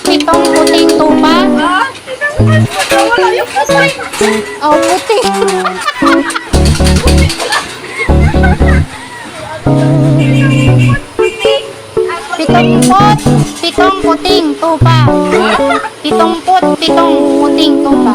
pitong puting tupa. Wala yung puting. Oh, puting. Pitong puting tupa. Pitong puting tupa. Pitong. Puting lupa.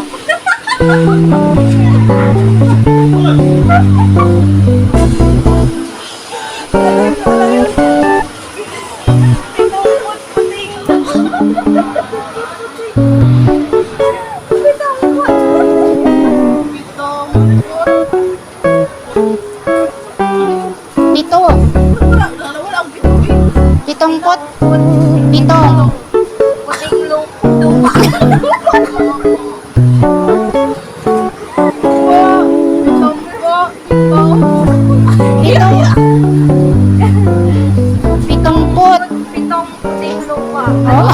Pitong puting lupa. Oh.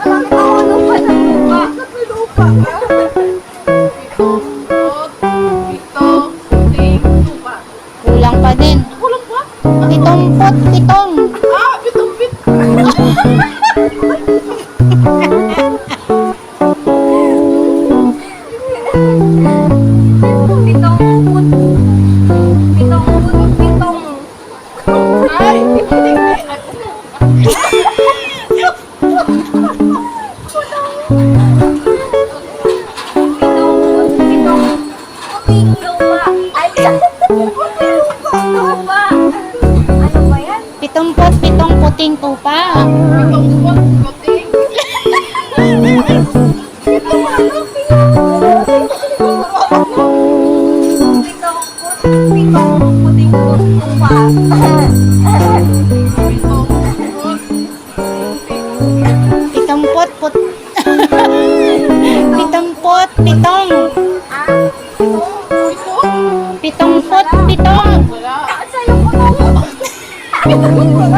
Walang tao lupa ng lupa. Lupa. Puting lupa. Kulang pa din. Kulang pa? Pitong. Pitong. Ay, puting lupa. Ay, lupa. Ano ba yan? Pitong puting tupa. Puting. Pitong puting lupa. Pitong. Pitong. Sa'yo ko na. Puting.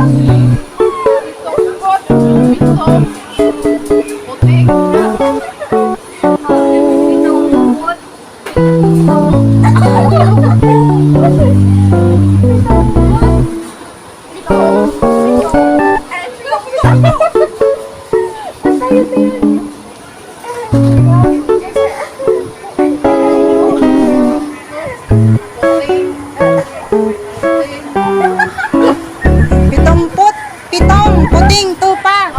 Pitong puting tupa.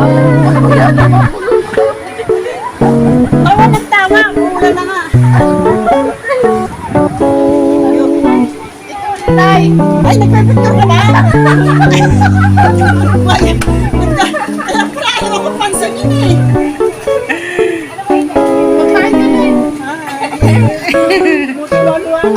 Tawa nagtawa. Mula na nga. Ay, nagpapicture ka ba? Ayaw ako pansagin eh. Pagkain ka na eh. Buti lolo ah.